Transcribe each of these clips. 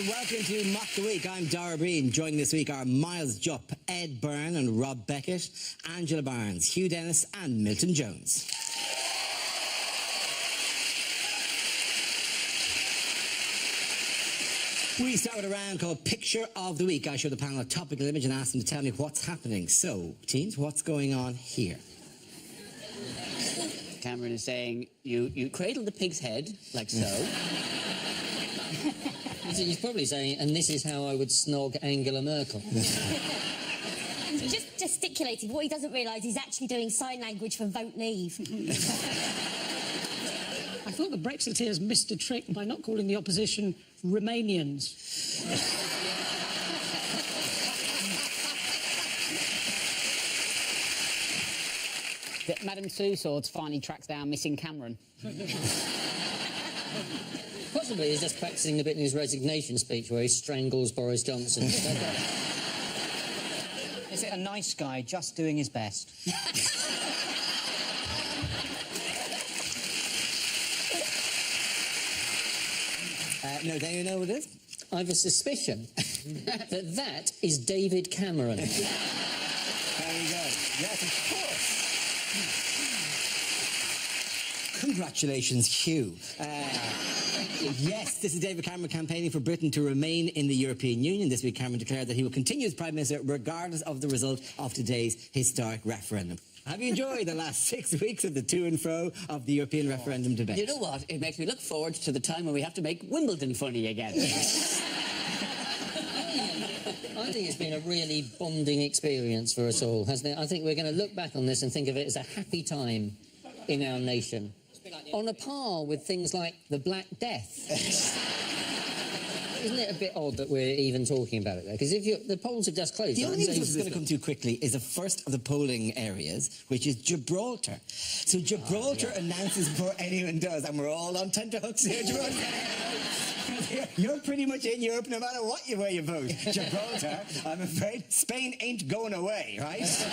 Welcome to Mock the Week. I'm Dara Breen. Joining this week are Miles Jupp, Ed Byrne and Rob Beckett, Angela Barnes, Hugh Dennis and Milton Jones. We start with a round called Picture of the Week. I show the panel a topical image and ask them to tell me what's happening. So, teens, what's going on here? Cameron is saying, you cradle the pig's head, like so. He's probably saying, and this is how I would snog Angela Merkel. He's just gesticulating. What he doesn't realise, he's actually doing sign language for vote leave. I thought the Brexiteers missed a trick by not calling the opposition Romanians. That Madame Tussauds finally tracks down missing Cameron. Possibly he's just practising a bit in his resignation speech where he strangles Boris Johnson. Is it a nice guy just doing his best? No, don't you know what it is? I've a suspicion that that is David Cameron. There you go. Yes, of course. Congratulations, Hugh. Yes, this is David Cameron campaigning for Britain to remain in the European Union. This week, Cameron declared that he will continue as Prime Minister regardless of the result of today's historic referendum. Have you enjoyed the last 6 weeks of the to and fro of the European referendum debate? You know what? It makes me look forward to the time when we have to make Wimbledon funny again. I think it's been a really bonding experience for us all, hasn't it? I think we're going to look back on this and think of it as a happy time in our nation. On a par with things like the Black Death. Isn't it a bit odd that we're even talking about it there? Because the polls have just closed. The only thing that's going to come too quickly is the first of the polling areas, which is Gibraltar. So Gibraltar announces before anyone does, and we're all on tenterhooks here. Gibraltar. You're pretty much in Europe no matter where you vote. Gibraltar, I'm afraid, Spain ain't going away, right? So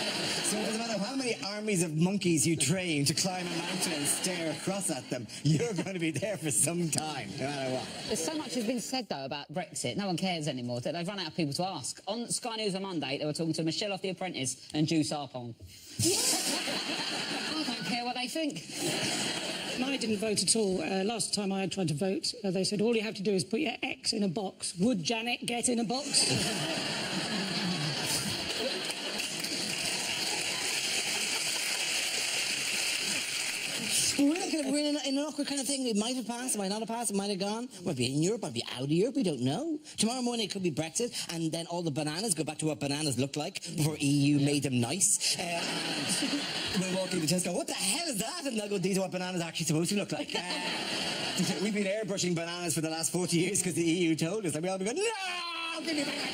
it doesn't matter how many armies of monkeys you train to climb a mountain and stare across at them, you're going to be there for some time, no matter what. There's so much has been said, though, about Brexit. No one cares anymore. They've run out of people to ask. On Sky News on Monday, they were talking to Michelle off The Apprentice and Drew Sarpong. I don't care what they think. I didn't vote at all. Last time I tried to vote, they said all you have to do is put your X in a box. Would Janet get in a box? We're in an awkward kind of thing. It might have passed, it might not have passed, it might have gone. Might be in Europe, might be out of Europe, we don't know. Tomorrow morning it could be Brexit, and then all the bananas go back to what bananas looked like before EU made them nice. We'll walk into Tesco, what the hell is that? And they'll go, these are what bananas are actually supposed to look like. We've been airbrushing bananas for the last 40 years because the EU told us, and we all be going, no, give me back my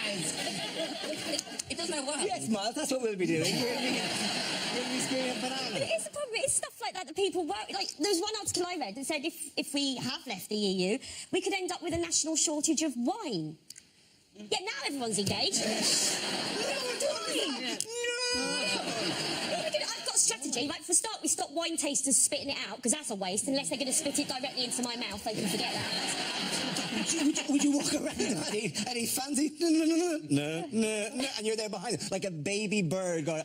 bananas! It doesn't know what. Yes, Miles, that's what we'll be doing. We'll be screaming bananas. But it's the problem, it's stuff like that people worry. Like, there was one article I read that said if we have left the EU, we could end up with a national shortage of wine. Yeah, now everyone's engaged. No! I've got a strategy. Like, for a start, we stop wine tasters spitting it out, because that's a waste. Unless they're going to spit it directly into my mouth, they can forget that. Would you walk around and he's fancy? No, and you're there behind him, like a baby bird going...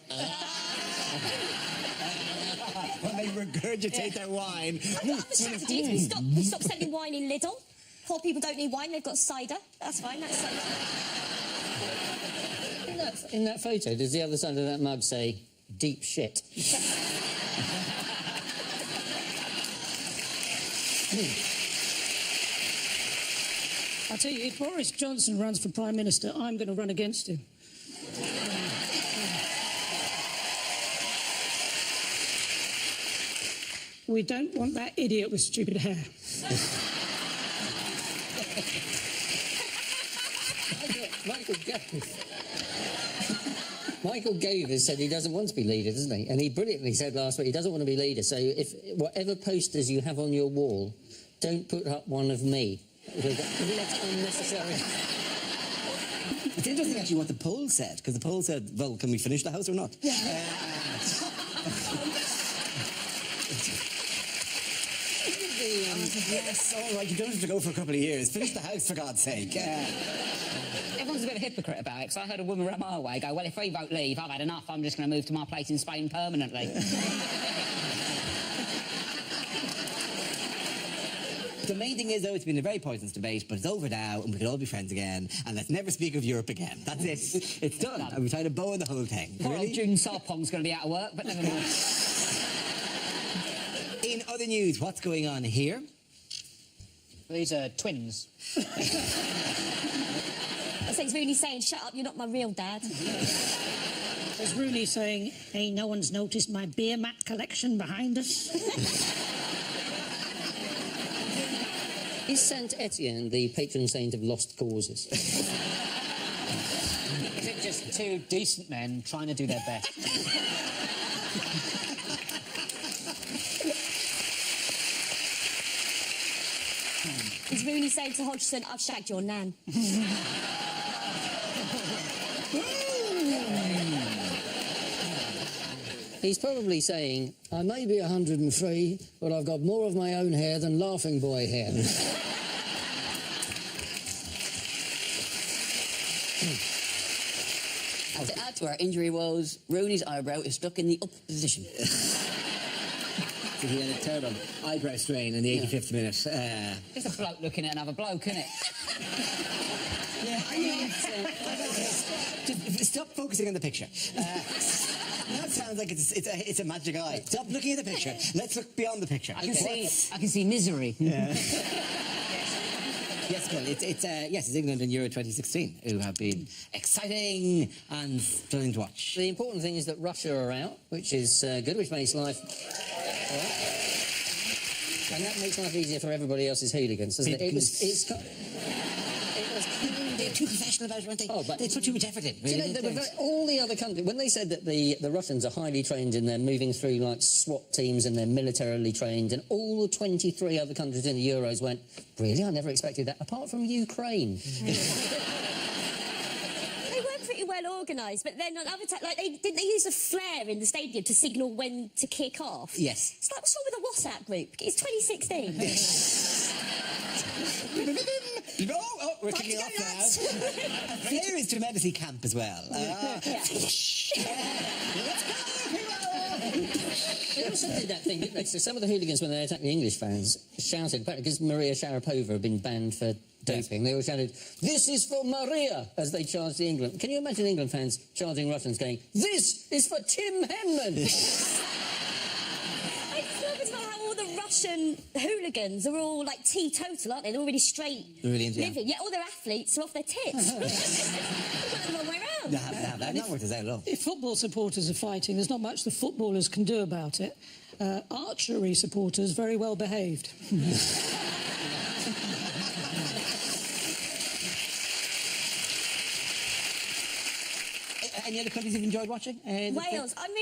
when they regurgitate their wine. I've got other strategies. We stop selling wine in Lidl. Poor people don't need wine, they've got cider. That's fine, that's cider. In that photo, does the other side of that mug say, deep shit? I tell you, if Boris Johnson runs for Prime Minister, I'm going to run against him. We don't want that idiot with stupid hair. Michael Gove has said he doesn't want to be leader, doesn't he? And he brilliantly said last week he doesn't want to be leader. So if whatever posters you have on your wall, don't put up one of me. That's unnecessary. It's interesting actually what the poll said, because the poll said, well, can we finish the house or not? Yes, all right, you don't have to go for a couple of years. Finish the house, for God's sake. Everyone's a bit of a hypocrite about it, because I heard a woman around my way go, well, if we vote leave, I've had enough, I'm just going to move to my place in Spain permanently. The main thing is, though, it's been a very poisonous debate, but it's over now, and we can all be friends again, and let's never speak of Europe again. That's it. It's done. And we've tried to bow in the whole thing. Poor old June Sarpong's going to be out of work, but never mind. In other news, what's going on here? These are twins. I think Rooney saying, shut up, you're not my real dad. There's Rooney saying, hey, no one's noticed my beer mat collection behind us. Is Saint Etienne the patron saint of lost causes? Is it just two decent men trying to do their best? Is Rooney saying to Hodgson, I've shagged your nan? He's probably saying, I may be 103, but I've got more of my own hair than Laughing Boy hair. To add to our injury woes, Rooney's eyebrow is stuck in the up position. So he had a terrible eyebrow strain in the 85th minute. Just a bloke looking at another bloke, isn't it? Just stop focusing on the picture. That sounds like it's a magic eye. Stop looking at the picture. Let's look beyond the picture. I can see misery. Yeah. Yes, well, it's England in Euro 2016 who have been exciting and thrilling to watch. The important thing is that Russia are out, which is good, which makes life... And that makes life easier for everybody else's hooligans, doesn't it? They're too professional about it, aren't they? Oh, but they put too much effort in. Really, Do you know, all the other countries, when they said that the Russians are highly trained and they're moving through like SWAT teams and they're militarily trained, and all the 23 other countries in the Euros went, really? I never expected that, apart from Ukraine. They were pretty well organised, but then on other didn't they use a flare in the stadium to signal when to kick off? Yes. It's like, what's wrong with the WhatsApp group? It's 2016. Oh, we're kicking off now. Flair is tremendously camp as well. Let's go, They also did that thing, didn't they? So some of the hooligans, when they attacked the English fans, shouted, because Maria Sharapova had been banned for doping, they all shouted, "This is for Maria," as they charged the England. Can you imagine England fans charging Russians going, "This is for Tim Henman"? I just love it about how all the Russian hooligans are all like teetotal, aren't they? They're all really straight Really, yeah. living. Yet all their athletes are off their tits. They've got it the wrong way around. They have. I've not worked this out at all. If football supporters are fighting, there's not much the footballers can do about it. Archery supporters, very well behaved. Any other countries you've enjoyed watching? Wales. I'm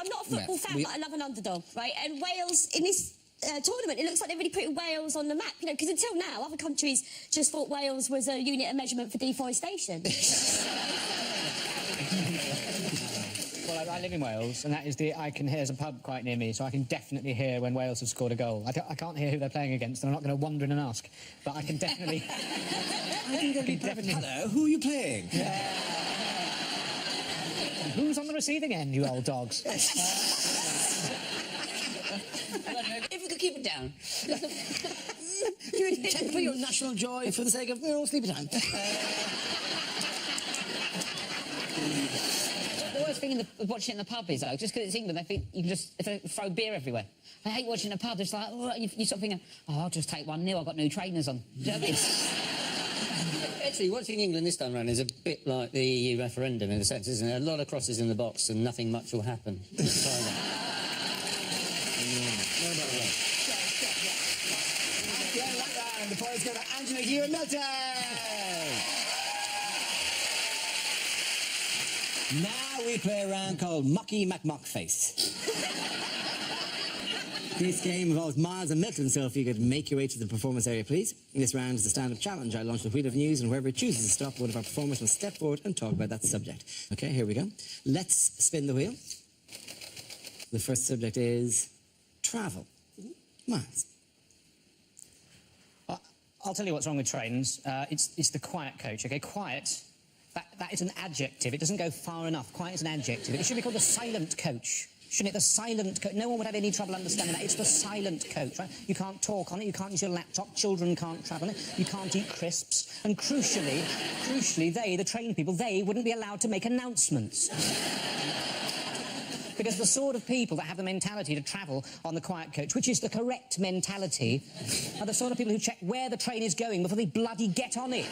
not a football fan, but I love an underdog, right? And Wales, in this tournament, it looks like they're really putting Wales on the map, you know, because until now, other countries just thought Wales was a unit of measurement for deforestation. Well, I live in Wales, and that is I can hear, there's a pub quite near me, so I can definitely hear when Wales have scored a goal. I can't hear who they're playing against, and I'm not going to wander in and ask, but I can definitely... Hello, who are you playing? Who's on the receiving end, you old dogs? If you could keep it down. You're intending for your national joy for the sake of sleepy time. The worst thing of watching in the pub is, though, just because it's England, they think you can just throw beer everywhere. I hate watching a pub. It's like, you stop thinking, I'll just take 1-0, I've got new trainers on. Do you know what I mean? Actually, watching England this time round is a bit like the EU referendum in a sense, isn't it? A lot of crosses in the box and nothing much will happen. The boys go to Angela Hugh Milton. Now we play a round called Mocky McMockface. This game involves Miles and Milton, so if you could make your way to the performance area, please. This round is a stand-up challenge. I launch the wheel of news, and whoever chooses to stop, one of our performers will step forward and talk about that subject. Okay, here we go. Let's spin the wheel. The first subject is travel. Miles. I'll tell you what's wrong with trains. It's the quiet coach, okay? Quiet, that is an adjective. It doesn't go far enough. Quiet is an adjective. It should be called the silent coach. Shouldn't it? The silent coach. No one would have any trouble understanding that. It's the silent coach, right? You can't talk on it, you can't use your laptop, children can't travel on it, you can't eat crisps, and crucially, the train people, they wouldn't be allowed to make announcements. Because the sort of people that have the mentality to travel on the quiet coach, which is the correct mentality, are the sort of people who check where the train is going before they bloody get on it.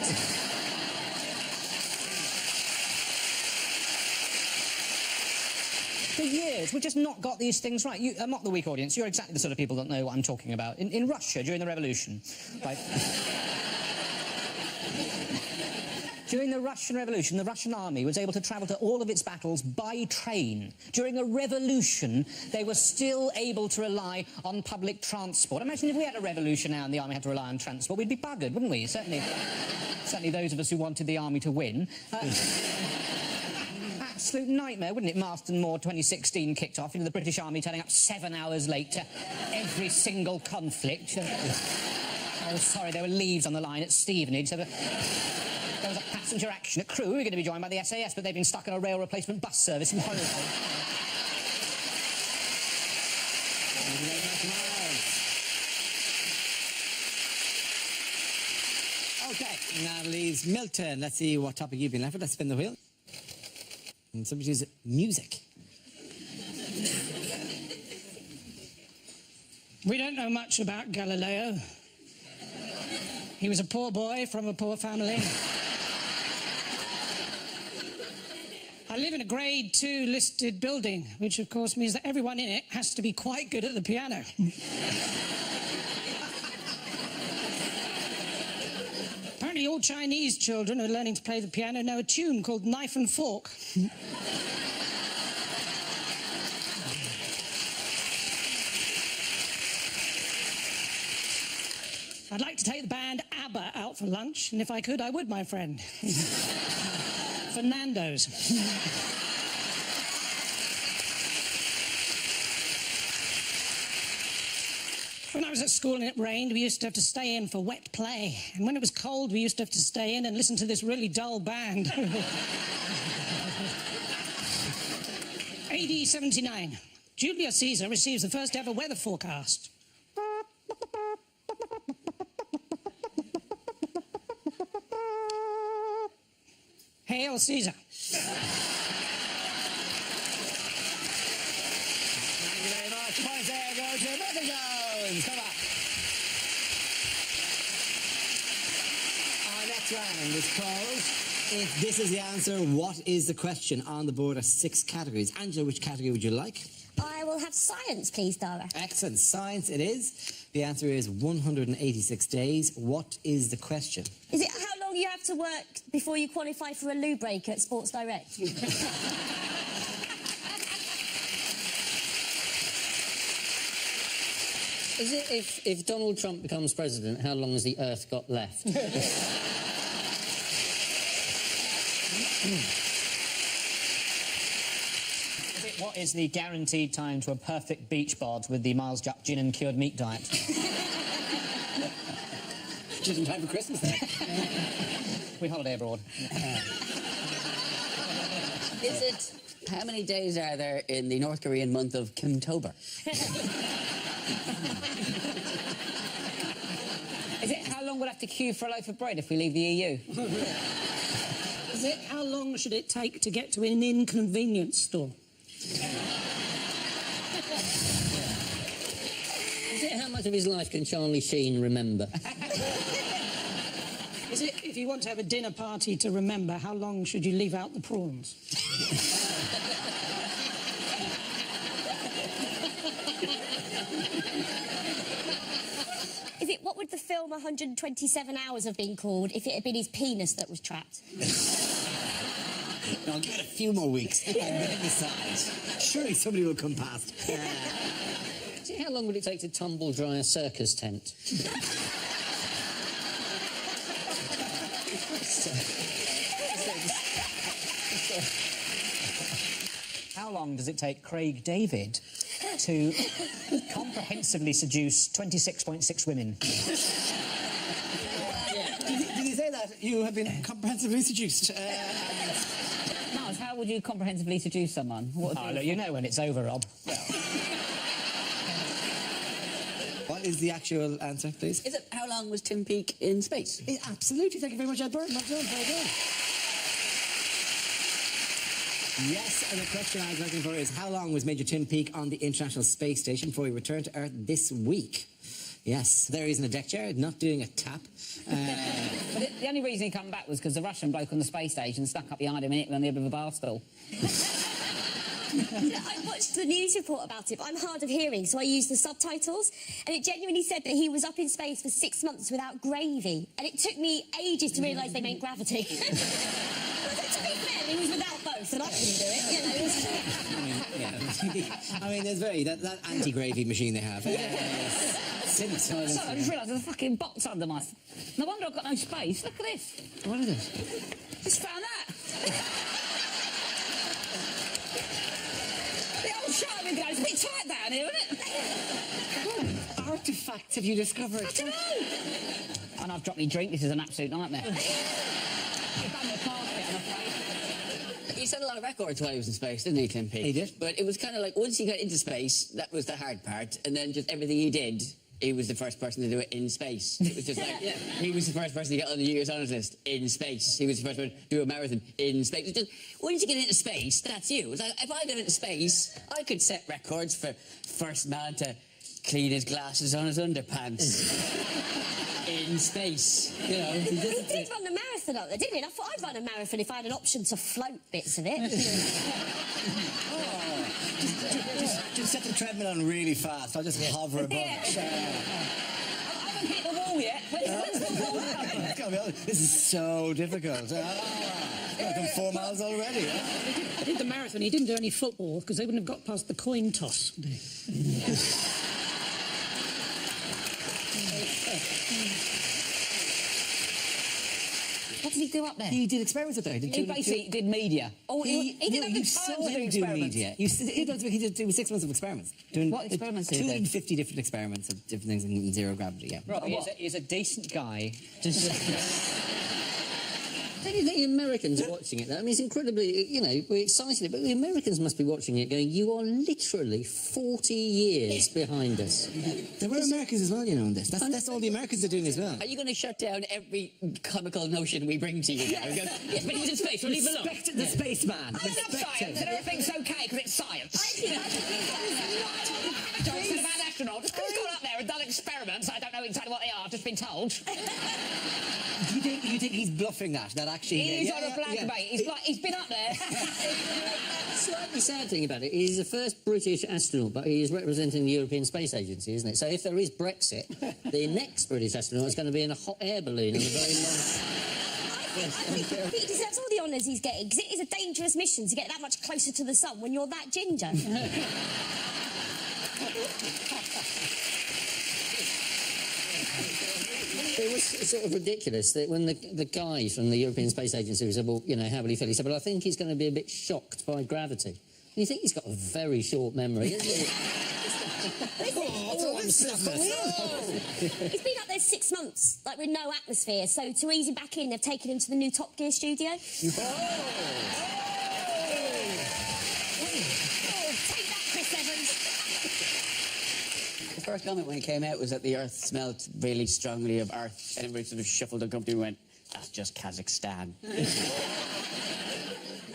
For years, we've just not got these things right. I'm not the weak audience. You're exactly the sort of people that know what I'm talking about. In Russia, during the revolution, right? During the Russian Revolution, the Russian army was able to travel to all of its battles by train. During a revolution, they were still able to rely on public transport. Imagine if we had a revolution now and the army had to rely on transport. We'd be buggered, wouldn't we? Certainly those of us who wanted the army to win. Absolute nightmare, wouldn't it? Marston Moor 2016 kicked off, the British Army turning up 7 hours late to every single conflict. Oh, sorry, there were leaves on the line at Stevenage. There was a passenger action at Crewe. We were going to be joined by the SAS, but they've been stuck on a rail replacement bus service in Hollywood. Okay, now leaves Milton. Let's see what topic you've been left with. Let's spin the wheel. And somebody chooses music. We don't know much about Galileo. He was a poor boy from a poor family. I live in a grade 2 listed building, which of course means that everyone in it has to be quite good at the piano. Apparently all Chinese children who are learning to play the piano know a tune called Knife and Fork. I'd like to take the band ABBA out for lunch, and if I could, I would, my friend. Fernando's. When I was at school and it rained, we used to have to stay in for wet play. And when it was cold, we used to have to stay in and listen to this really dull band. AD 79. Julius Caesar receives the first ever weather forecast. Hail Caesar. Thank you very much. Points there go to Milton Jones. Come on. Our next round is called If This Is the Answer, What Is the Question? On the board are 6 categories. Angela, which category would you like? I will have science, please, Dara. Excellent. Science it is. The answer is 186 days. What is the question? Is it how long you have to work before you qualify for a loo break at Sports Direct? Is it if Donald Trump becomes president, how long has the Earth got left? What is the guaranteed time to a perfect beach bod with the Miles Jupp gin and cured meat diet? Just in time for Christmas then. We holiday abroad. Is it... How many days are there in the North Korean month of Kimtober? Is it how long we'll have to queue for a loaf of bread if we leave the EU? Is it how long should it take to get to an inconvenience store? Is it how much of his life can Charlie Sheen remember? Is it if you want to have a dinner party to remember, how long should you leave out the prawns? Is it what would would the film 127 Hours have been called if it had been his penis that was trapped? No, give it a few more weeks and then decide. Surely somebody will come past. See, how long would it take to tumble dry a circus tent? How long does it take Craig David to comprehensively seduce 26.6 women? Did you say that? You have been comprehensively seduced. Miles, how would you comprehensively seduce someone? What would Look, you know when it's over, Rob. What is the actual answer, please? Is it how long was Tim Peake in space? Absolutely. Thank you very much, Ed Burton. Well done. Very good. Yes, and the question I was looking for is how long was Major Tim Peake on the International Space Station before he returned to Earth this week? Yes, there he's in a deck chair, not doing a tap. But the only reason he come back was because the Russian bloke on the space station stuck up behind him and hit him on the end of a bar stool. I watched the news report about it, but I'm hard of hearing, so I used the subtitles, and it genuinely said that he was up in space for 6 months without gravy, and it took me ages to realise they meant gravity. To be fair, he was without both, and I couldn't do it, you know. I mean, there's that anti-gravy machine they have. Silly silence. I just realised there's a fucking box under my... No wonder I've got no space. Look at this. What is it? Just found that. The old sharpening goes a bit tight down here, isn't it? What artefacts have you discovered? I don't know. And I've dropped my drink. This is an absolute nightmare. I've done the carpet, I'm afraid. He set a lot of records while he was in space, didn't he, Tim Peake? He did. But it was kind of like, once he got into space, that was the hard part, and then just everything he did, he was the first person to do it in space. It was just like, he was the first person to get on the New Year's Honours List in space. He was the first one to do a marathon in space. It's just, once you get into space, that's you. It's like, if I got into space, I could set records for first man to clean his glasses on his underpants in space. You know, He did run the marathon up there, didn't he? And I thought I'd run a marathon if I had an option to float bits of it. Just set the treadmill on really fast. I'll just hover above. I haven't hit the wall yet. Where's the wall? This is so difficult. I've done 4 miles already. I did the marathon. He didn't do any football because they wouldn't have got past the coin toss. What did he do up there? He did experiments up there. He basically did media. Oh, he didn't have the time to do experiments. media. He did 6 months of experiments. Doing What experiments did he do? 250 different experiments of different things in zero gravity, yeah. Rob, he's a decent guy. Don't you think the Americans are watching it, though? I mean, it's incredibly, you know, we're excited, but the Americans must be watching it going, you are literally 40 years behind us. There were Americans as well, you know, in this. That's all the Americans are doing as well. Are you going to shut down every comical notion we bring to you now? Yes, but he's in space, we'll leave him alone. Respect the spaceman. I love science and everything's okay because it's science. Jokes about astronauts. He's gone up there and done experiments. I don't know exactly what they are. I've just been told. Do you think he's bluffing that actually... He's on a black mate. He's been up there. The slightly sad thing about it, he's the first British astronaut, but he is representing the European Space Agency, isn't it? So if there is Brexit, the next British astronaut is going to be in a hot air balloon on a very long... I think he deserves all the honours he's getting because it is a dangerous mission to get that much closer to the sun when you're that ginger. It was sort of ridiculous that when the guy from the European Space Agency said, well, you know, how will he feel? He said, well, I think he's going to be a bit shocked by gravity. You think he's got a very short memory, isn't he? He's been up there 6 months, like with no atmosphere, so to ease him back in, they've taken him to the new Top Gear studio. Take that, Chris Evans. The first comment when it came out was that the Earth smelled really strongly of Earth, and everybody sort of shuffled uncomfortably and went, that's just Kazakhstan. I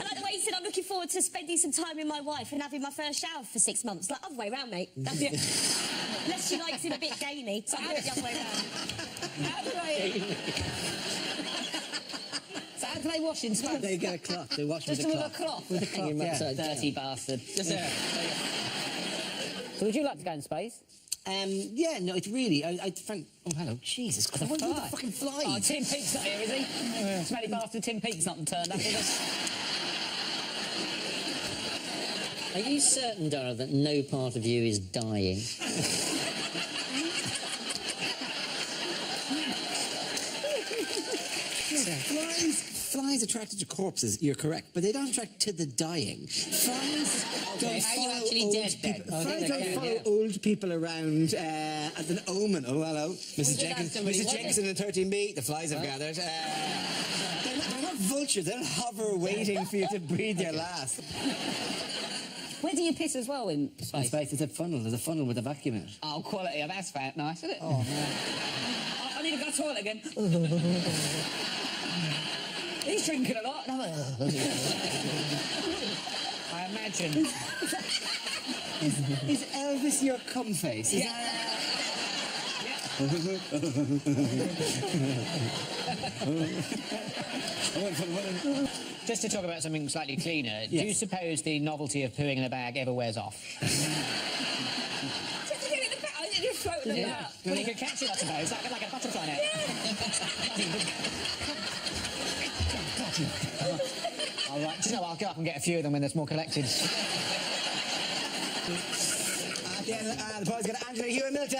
like the way he said, I'm looking forward to spending some time with my wife and having my first shower for 6 months. Like, other way round, mate. That's it. Unless she likes him a bit gamey. So how the other way round. How do they wash in space? They get a cloth. They wash Just with a with cloth. a cloth? Yeah. Dirty bastard. Just there. So would you like to go in space? Yeah, no, it's really. I found. Oh, hello, Jesus Christ! What are the fucking flies? Oh, Tim Peake's not here, is he? Smelly bastard Tim Peake's not turned up, is he? Are you certain, Dara, that no part of you is dying? Flies attracted to corpses, you're correct, but they don't attract to the dying. Flies don't are you follow actually old dead then? people. Oh, Flies okay, don't follow yeah. old people around as an omen. Oh, hello. Mrs. did Jenkins, ask somebody, Mrs. was Jenkins it? and the 13B, the flies have gathered. They're not vultures, they'll hover waiting for you to breathe your last. Where do you piss as well in In space? space, there's a funnel with a vacuum in it. Oh, quality. That's fat. Nice, isn't it? Oh, man. I need to go to the toilet again. He's drinking a lot. I imagine. Is Elvis your cum face? Is Just to talk about something slightly cleaner, do you suppose the novelty of pooing in a bag ever wears off? Just to get it in the back. I think you're floating about. Well, you could catch it, I suppose, like a butterfly net. All right, do you know, I'll go up and get a few of them when there's more collected. At the end, the boys got Angela Hewitt-Milton.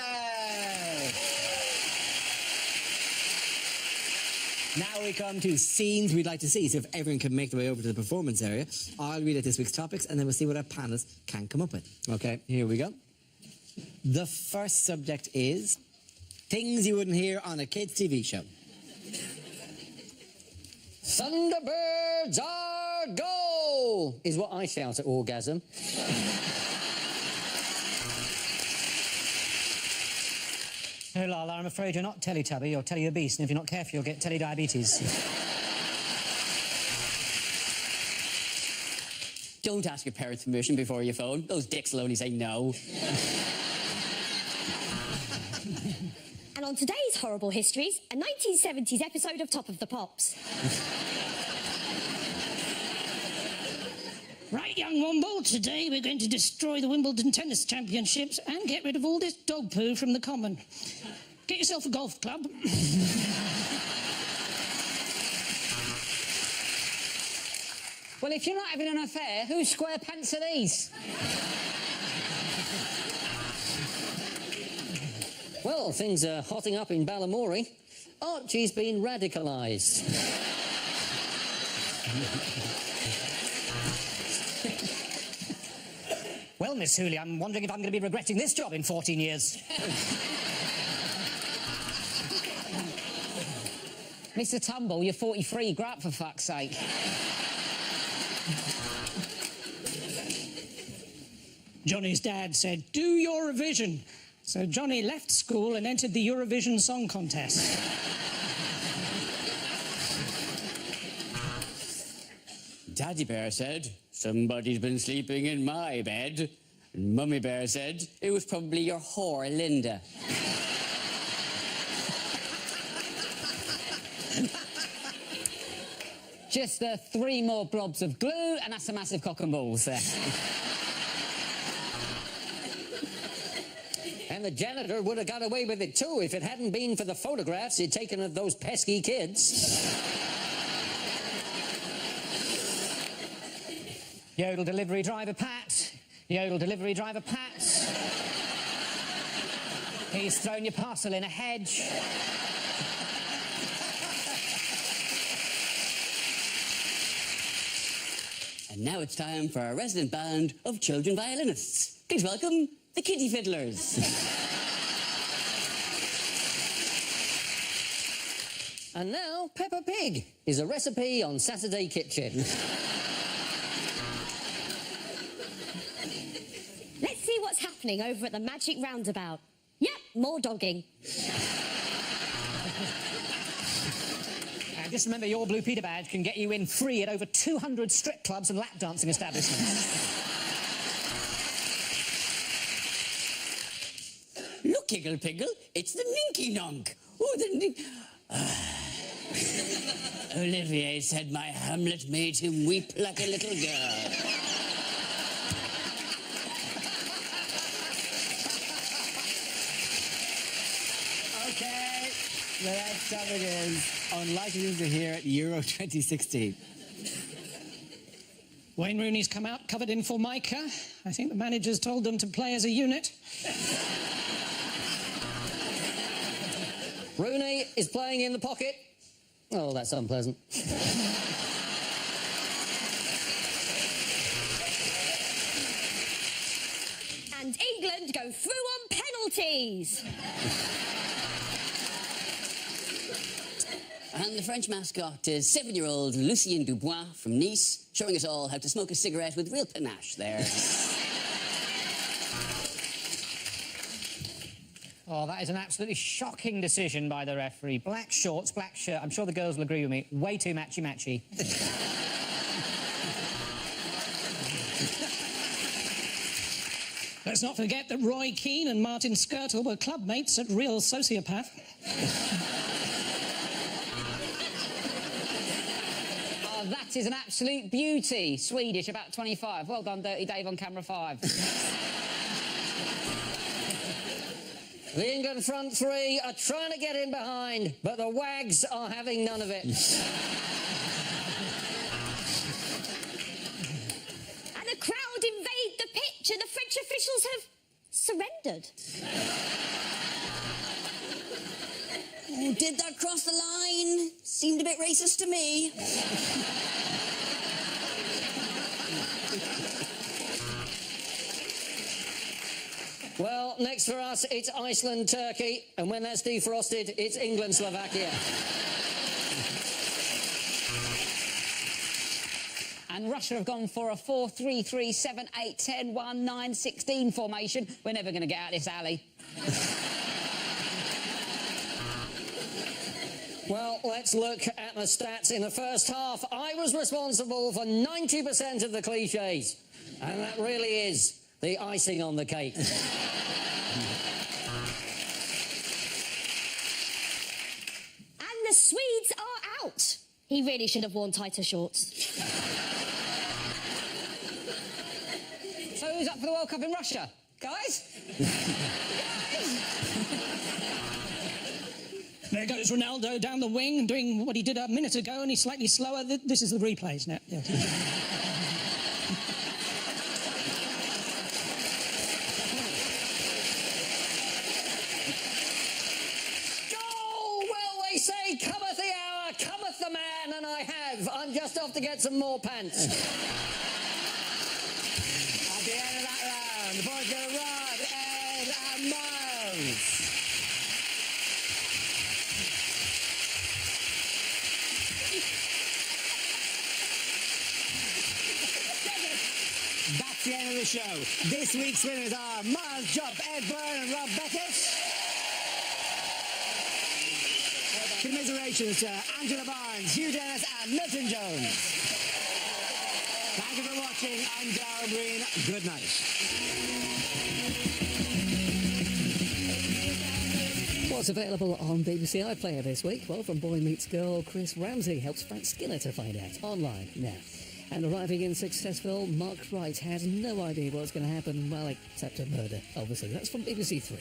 Now we come to scenes we'd like to see. So if everyone can make their way over to the performance area, I'll read out this week's topics and then we'll see what our panelists can come up with. Okay, here we go. The first subject is things you wouldn't hear on a kids' TV show. Thunderbirds are go! Is what I shout at orgasm. Oh, Lala, I'm afraid you're not Teletubby, you're Telly-obese, and if you're not careful, you'll get Telly-diabetes. Don't ask your parents' permission before you phone. Those dicks will only say no. And on today's Horrible Histories, a 1970s episode of Top of the Pops. Right, young Womble, today we're going to destroy the Wimbledon Tennis Championships and get rid of all this dog poo from the common. Get yourself a golf club. Well, if you're not having an affair, whose square pants are these? Well, things are hotting up in Balamory. Archie's been radicalised. Well, Miss Hooley, I'm wondering if I'm going to be regretting this job in 14 years. Mr. Tumble, you're 43. Grow up, for fuck's sake. Johnny's dad said, do Eurovision. So Johnny left school and entered the Eurovision Song Contest. Daddy Bear said, somebody's been sleeping in my bed. And Mummy Bear said, it was probably your whore, Linda. Just 3 more blobs of glue, and that's a massive cock and balls there. And the janitor would have got away with it too if it hadn't been for the photographs he'd taken of those pesky kids. Yodel delivery driver Pat. Yodel delivery driver Pat. He's thrown your parcel in a hedge. And now it's time for our resident band of children violinists. Please welcome the Kitty Fiddlers. And now, Peppa Pig is a recipe on Saturday Kitchen. Let's see what's happening over at the Magic Roundabout. Yep, more dogging. Just remember, your Blue Peter badge can get you in free at over 200 strip clubs and lap dancing establishments. Look, Giggle Piggle, it's the Ninky Nonk. Oh, Olivier said my Hamlet made him weep like a little girl. The next topic is unlikely news to hear at Euro 2016. Wayne Rooney's come out covered in Formica. I think the managers told them to play as a unit. Rooney is playing in the pocket. Oh, that's unpleasant. And England go through on penalties. And the French mascot is 7-year-old Lucien Dubois from Nice, showing us all how to smoke a cigarette with real panache there. Oh, that is an absolutely shocking decision by the referee. Black shorts, black shirt. I'm sure the girls will agree with me. Way too matchy-matchy. Let's not forget that Roy Keane and Martin Skirtle were club mates at Real Sociopath. Oh, that is an absolute beauty. Swedish, about 25. Well done, Dirty Dave on camera 5. The England front three are trying to get in behind, but the Wags are having none of it. And the crowd invade the pitch and the French officials have surrendered. Oh, did that cross the line? Seemed a bit racist to me. Well, next for us, it's Iceland-Turkey, and when that's defrosted, it's England-Slovakia. And Russia have gone for a 4-3-3-7-8-10-1-9-16 formation. We're never going to get out of this alley. Well, let's look at the stats in the first half. I was responsible for 90% of the cliches, and that really is the icing on the cake. And the Swedes are out. He really should have worn tighter shorts. So who's up for the World Cup in Russia? Guys? There goes Ronaldo down the wing, doing what he did a minute ago, and he's slightly slower. This is the replays now. Yeah. Oh, well, they say, cometh the hour, cometh the man, and I have. I'm just off to get some more pants. At the end of that round, the boys go Rod, Ed and Miles. That's the end of the show. This week's winners are Miles Jupp, Ed Byrne and Rob Beckett. Commiserations to Angela Barnes, Hugh Dennis and Milton Jones. Thank you for watching. I'm Darren Green. Good night. What's available on BBC iPlayer this week? Well, from Boy Meets Girl, Chris Ramsey helps Frank Skinner to find out. Online now. And arriving in Successful, Mark Wright has no idea what's going to happen, well, except a murder, obviously. That's from BBC 3.